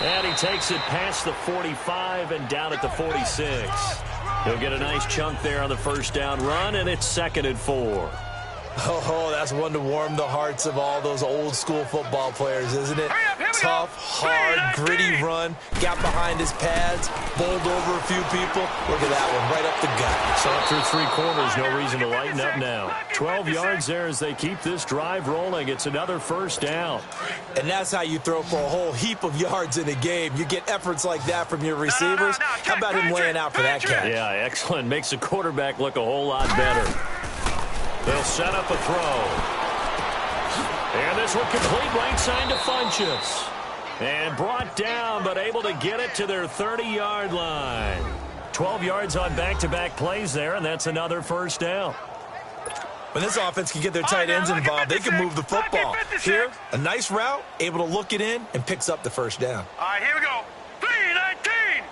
And he takes it past the 45 and down at the 46. He'll get a nice chunk there on the first down run, and it's 2nd and 4. Oh, that's one to warm the hearts of all those old-school football players, isn't it? Tough, hard, gritty run, got behind his pads, bowled over a few people. Look at that one, right up the gut. So up through 3 quarters, no reason to lighten up now. 12 yards there as they keep this drive rolling. It's another first down. And that's how you throw for a whole heap of yards in a game. You get efforts like that from your receivers. How about him laying out for that catch? Yeah, excellent. Makes the quarterback look a whole lot better. They'll set up a throw. And this one complete right side to Funchess. And brought down, but able to get it to their 30-yard line. 12 yards on back-to-back plays there, and that's another first down. When this offense can get their tight ends involved, they can move the football. Here, a nice route, able to look it in, and picks up the first down. All right, here we go. 3-19.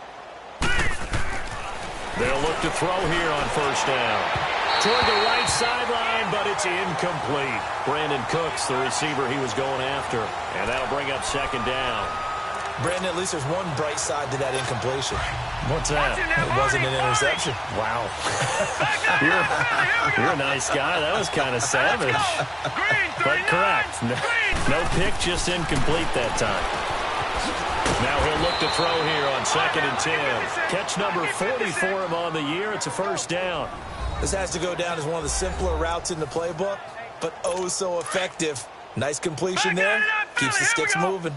They'll look to throw here on first down. Toward the right sideline, but it's incomplete. Brandon Cooks, the receiver he was going after. And that'll bring up 2nd down. Brandon, at least there's one bright side to that incompletion. What's that? It wasn't an interception. Wow. you're a nice guy. That was kind of savage. But correct. No pick, just incomplete that time. Now he'll look to throw here on 2nd and 10. Catch number 40 for him on the year. It's a first down. This has to go down as one of the simpler routes in the playbook, but oh so effective. Nice completion there. Keeps the sticks moving.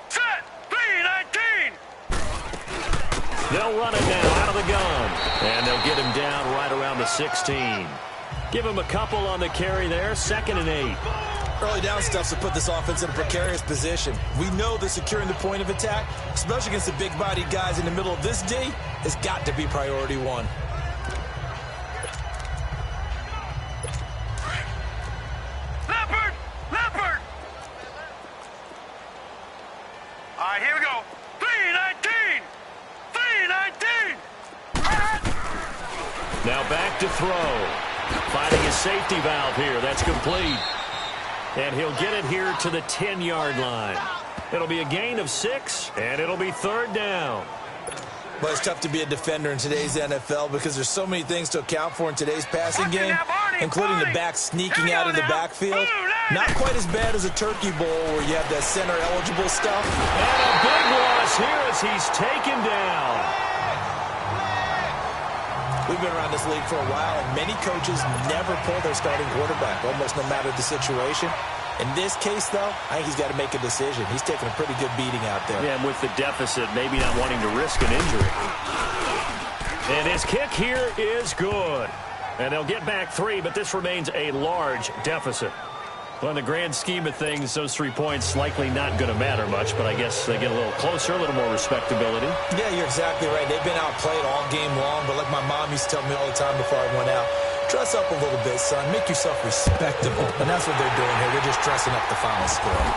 Set. 3-19. They'll run it now out of the gun. And they'll get him down right around the 16. Give him a couple on the carry there. 2nd and 8. Early down stuffs to put this offense in a precarious position. We know that securing the point of attack, especially against the big-bodied guys in the middle of this D, has got to be priority one. Leopard. All right, here we go. 3-19. Now back to throw. Finding a safety valve here. That's complete. And he'll get it here to the 10-yard line. It'll be a gain of 6, and it'll be 3rd down. Well, it's tough to be a defender in today's NFL because there's so many things to account for in today's passing game, including the back sneaking out of the backfield. Not quite as bad as a turkey bowl where you have that center-eligible stuff. And a big loss here as he's taken down. We've been around this league for a while, and many coaches never pull their starting quarterback, almost no matter the situation. In this case, though, I think he's got to make a decision. He's taking a pretty good beating out there. Yeah, and with the deficit, maybe not wanting to risk an injury. And his kick here is good. And they'll get back 3, but this remains a large deficit. Well, in the grand scheme of things, those 3 points likely not going to matter much, but I guess they get a little closer, a little more respectability. Yeah, you're exactly right. They've been outplayed all game long, but like my mom used to tell me all the time before I went out, dress up a little bit, son. Make yourself respectable. And that's what they're doing here. They're just dressing up the final score.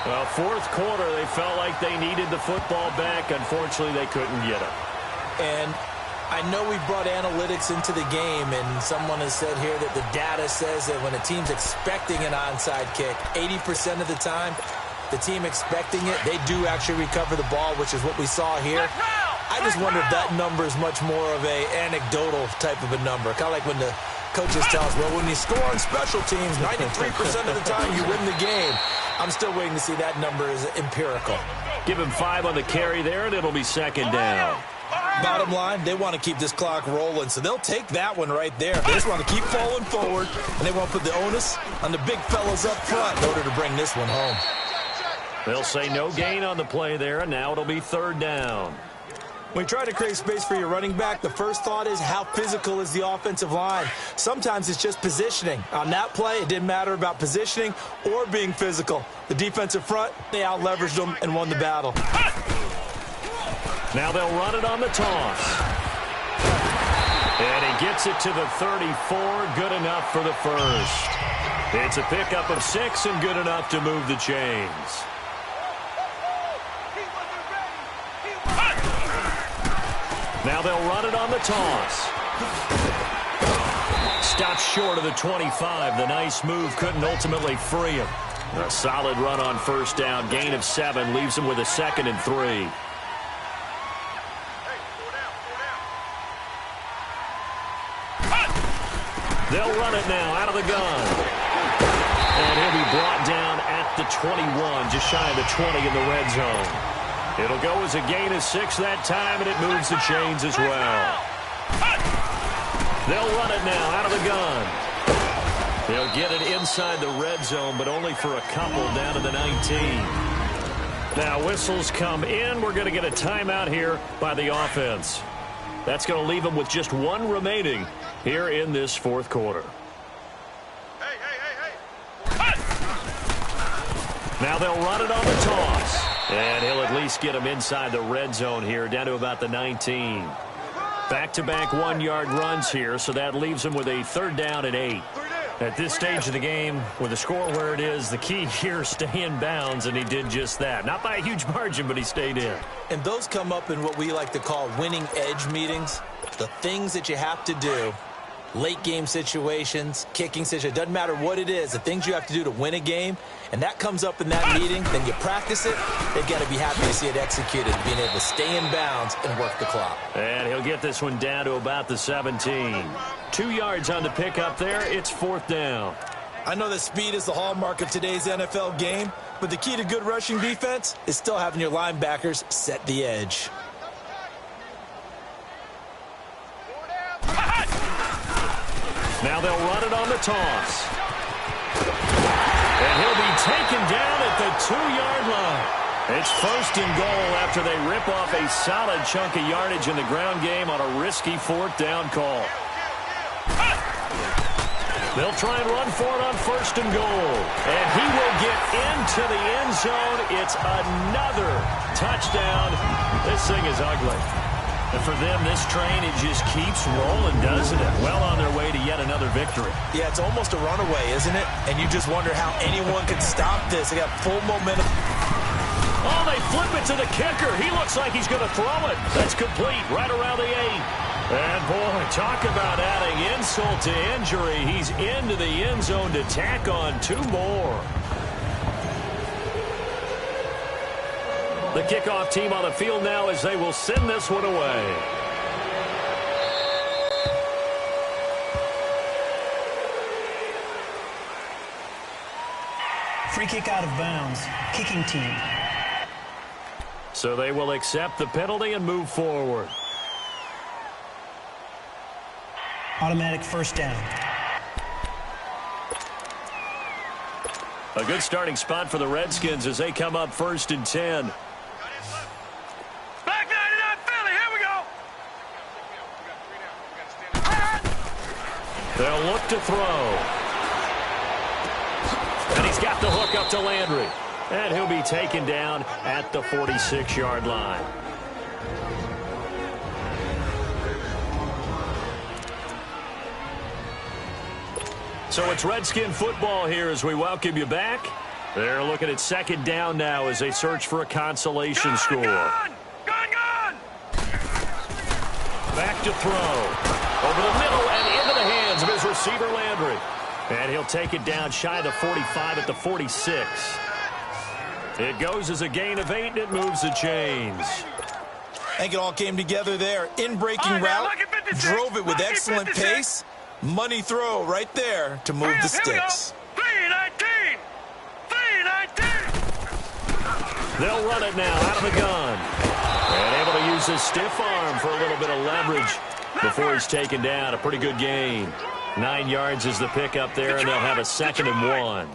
Well, 4th quarter, they felt like they needed the football back. Unfortunately, they couldn't get it. And I know we brought analytics into the game, and someone has said here that the data says that when a team's expecting an onside kick, 80% of the time, the team expecting it, they do actually recover the ball, which is what we saw here. I just wonder if that number is much more of a anecdotal type of a number, kind of like when the coaches tell us, well, when you score on special teams, 93% of the time you win the game. I'm still waiting to see that number is empirical. Give him 5 on the carry there, and it'll be second down. Bottom line, they want to keep this clock rolling, so they'll take that one right there. They just want to keep falling forward, and they want to put the onus on the big fellas up front in order to bring this one home. They'll say no gain on the play there, and now it'll be third down. When you try to create space for your running back, the first thought is how physical is the offensive line. Sometimes it's just positioning. On that play, it didn't matter about positioning or being physical. The defensive front, they out-leveraged them and won the battle. Now they'll run it on the toss. And he gets it to the 34, good enough for the first. It's a pickup of 6 and good enough to move the chains. Now they'll run it on the toss. Stops short of the 25. The nice move couldn't ultimately free him. A solid run on first down. Gain of 7 leaves him with a 2nd and 3. They'll run it now out of the gun. And he'll be brought down at the 21, just shy of the 20 in the red zone. It'll go as a gain of 6 that time, and it moves the chains as well. They'll run it now out of the gun. They'll get it inside the red zone, but only for a couple down to the 19. Now whistles come in. We're going to get a timeout here by the offense. That's going to leave them with just 1 remaining here in this fourth quarter. Now they'll run it on the toss. And he'll at least get him inside the red zone here, down to about the 19. Back-to-back 1-yard runs here, so that leaves him with a 3rd down and 8. At this stage of the game, with the score where it is, the key here, stay in bounds, and he did just that. Not by a huge margin, but he stayed in. And those come up in what we like to call winning edge meetings. The things that you have to do, late game situations, kicking situations, doesn't matter what it is, the things you have to do to win a game, and that comes up in that meeting, then you practice it, they've got to be happy to see it executed, being able to stay in bounds and work the clock. And he'll get this one down to about the 17. 2 yards on the pickup there. It's 4th down. I know that speed is the hallmark of today's NFL game, but the key to good rushing defense is still having your linebackers set the edge. Now they'll run it on the toss. And he'll be taken down at the 2-yard line. It's 1st and goal after they rip off a solid chunk of yardage in the ground game on a risky 4th down call. They'll try and run for it on 1st and goal. And he will get into the end zone. It's another touchdown. This thing is ugly. And for them, this train, it just keeps rolling, doesn't it? Well on their way to yet another victory. Yeah, it's almost a runaway, isn't it? And you just wonder how anyone could stop this. They got full momentum. Oh, they flip it to the kicker. He looks like he's going to throw it. That's complete right around the 8. And, boy, talk about adding insult to injury. He's into the end zone to tack on 2 more. The kickoff team on the field now as they will send this one away. Free kick out of bounds. Kicking team. So they will accept the penalty and move forward. Automatic 1st down. A good starting spot for the Redskins as they come up 1st and 10. Back 99 Philly, here we go. They'll look to throw. And he's got the hook up to Landry. And he'll be taken down at the 46-yard line. So it's Redskin football here as we welcome you back. They're looking at 2nd down now as they search for a consolation score. Gun! Back to throw. Over the middle and into the hands of his receiver, Landry. And he'll take it down shy of the 45 at the 46. It goes as a gain of 8, and it moves the chains. I think it all came together there. In-breaking route, drove it with excellent pace. Money throw right there to move the sticks. 319! 319! They'll run it now out of the gun. And able to use his stiff arm for a little bit of leverage before he's taken down. A pretty good gain. 9 yards is the pickup there, and they'll have a 2nd and 1.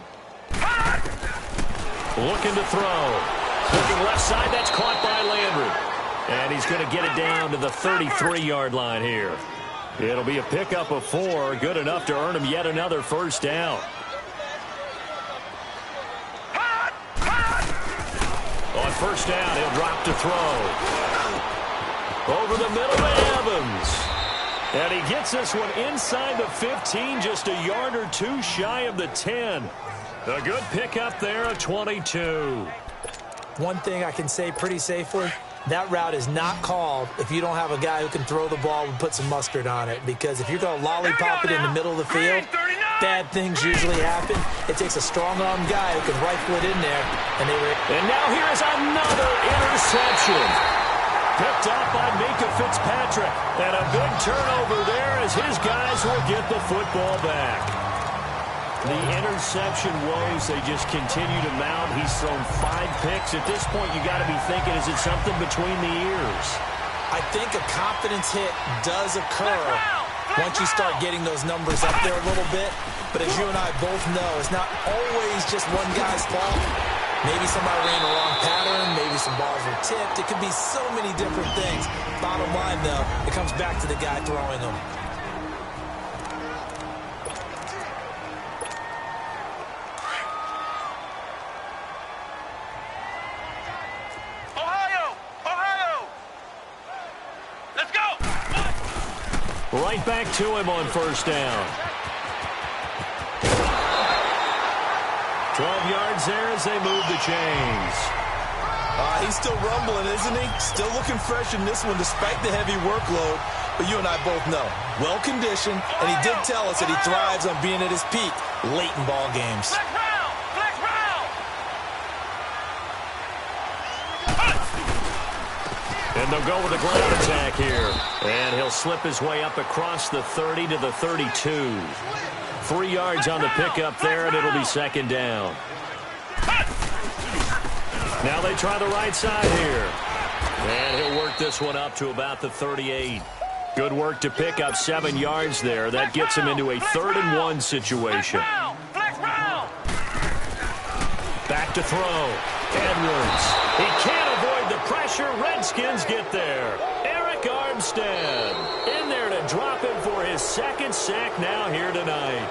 Looking to throw. Looking left side, that's caught by Landry. And he's going to get it down to the 33-yard line here. It'll be a pickup of 4, good enough to earn him yet another first down. On first down, he'll drop to throw. Over the middle to Evans. And he gets this one inside the 15, just a yard or 2 shy of the 10. A good pickup there, a 22. One thing I can say pretty safely, that route is not called if you don't have a guy who can throw the ball and put some mustard on it. Because if you're going to lollipop it in the middle of the field, bad things usually happen. It takes a strong-arm guy who can rifle it in there. And now here is another interception. Picked up by Minka Fitzpatrick. And a big turnover there as his guys will get the football back. The interception woes, they just continue to mount. He's thrown 5 picks. At this point, you got to be thinking, is it something between the ears? I think a confidence hit does occur once you start getting those numbers up there a little bit. But as you and I both know, it's not always just one guy's fault. Maybe somebody ran the wrong pattern. Maybe some balls were tipped. It could be so many different things. Bottom line, though, it comes back to the guy throwing them. Right back to him on first down. 12 yards there as they move the chains. He's still rumbling, isn't he? Still looking fresh in this one despite the heavy workload. But you and I both know, well-conditioned, and he did tell us that he thrives on being at his peak late in ball games. And they'll go with a ground attack here. And he'll slip his way up across the 30 to the 32. 3 yards on the pickup there, and it'll be 2nd down. Now they try the right side here. And he'll work this one up to about the 38. Good work to pick up 7 yards there. That gets him into a 3rd and 1 situation. Back to throw. Edwards. He can't avoid the pressure. Redskins get there. Eric Armstead in there to drop him for his 2nd sack now here tonight.